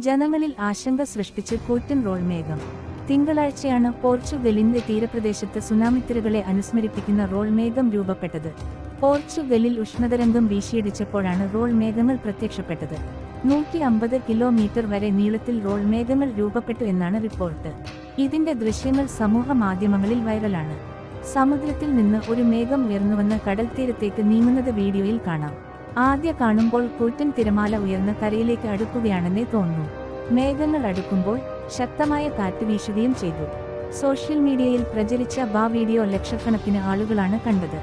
ജനങ്ങളിൽ ആശങ്ക സൃഷ്ടിച്ച് കൂറ്റൻ റോൾ മേഘം. തിങ്കളാഴ്ചയാണ് പോർച്ചുഗലിന്റെ തീരപ്രദേശത്ത് സുനാമിത്തിരകളെ അനുസ്മരിപ്പിക്കുന്ന റോൾ മേഘം രൂപപ്പെട്ടത്. പോർച്ചുഗലിൽ ഉഷ്ണതരംഗം വീശിയടിച്ചപ്പോഴാണ് റോൾ മേഘങ്ങൾ പ്രത്യക്ഷപ്പെട്ടത്. 150 കിലോമീറ്റർ വരെ നീളത്തിൽ റോൾ മേഘങ്ങൾ രൂപപ്പെട്ടു എന്നാണ് റിപ്പോർട്ട്. ഇതിന്റെ ദൃശ്യങ്ങൾ സമൂഹ മാധ്യമങ്ങളിൽ വൈറലാണ്. സമുദ്രത്തിൽ നിന്ന് ഒരു മേഘം ഉയർന്നുവന്ന് കടൽത്തീരത്തേക്ക് നീങ്ങുന്നത് വീഡിയോയിൽ കാണാം. ആദ്യ കാണുമ്പോൾ കൂറ്റൻ തിരമാല ഉയർന്ന് കരയിലേക്ക് അടുക്കുകയാണെന്നേ തോന്നുന്നു. മേഘങ്ങൾ അടുക്കുമ്പോൾ ശക്തമായ കാറ്റ് വീശുകയും ചെയ്തു. സോഷ്യൽ മീഡിയയിൽ പ്രചരിച്ച വീഡിയോ ലക്ഷക്കണക്കിന് ആളുകളാണ് കണ്ടത്.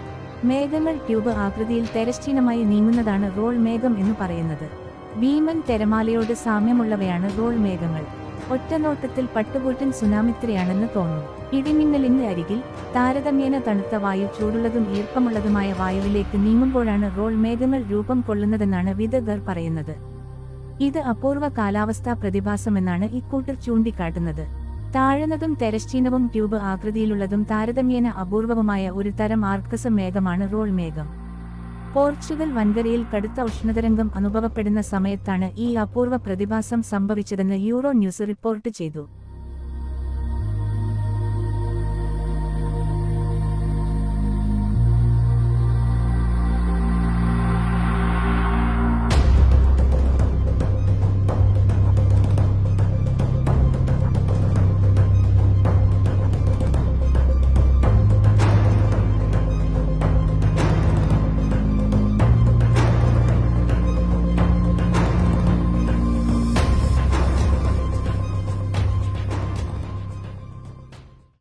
മേഘങ്ങൾ ട്യൂബ് ആകൃതിയിൽ തിരശ്ചീനമായി നീങ്ങുന്നതാണ് റോൾ മേഘം എന്ന് പറയുന്നത്. ഭീമൻ തിരമാലയോട് സാമ്യമുള്ളവയാണ് റോൾ മേഘങ്ങൾ. ഒറ്റനോട്ടത്തിൽ പട്ടുകൂറ്റൻ സുനാമിത്തിരയാണെന്ന് തോന്നും. ഇടിമിന്നലിന്റെ അരികിൽ താരതമ്യേന തണുത്ത വായു ചൂടുള്ളതും ഈർപ്പമുള്ളതുമായ വായുവിലേക്ക് നീങ്ങുമ്പോഴാണ് റോൾ മേഘങ്ങൾ രൂപം കൊള്ളുന്നതെന്നാണ് വിദഗ്ധർ പറയുന്നത്. ഇത് അപൂർവ കാലാവസ്ഥാ പ്രതിഭാസമെന്നാണ് ഇക്കൂട്ടർ ചൂണ്ടിക്കാട്ടുന്നത്. താഴ്ന്നതും തിരശ്ചീനവും ട്യൂബ് ആകൃതിയിലുള്ളതും താരതമ്യേന അപൂർവവുമായ ഒരു തരം ആർക്കസ മേഘമാണ് റോൾ മേഘം. പോർച്ചുഗൽ വൻകരയിൽ കടുത്ത ഉഷ്ണതരംഗം അനുഭവപ്പെടുന്ന സമയത്താണ് ഈ അപൂർവ പ്രതിഭാസം സംഭവിച്ചതെന്ന് യൂറോ ന്യൂസ് റിപ്പോർട്ട് ചെയ്തു.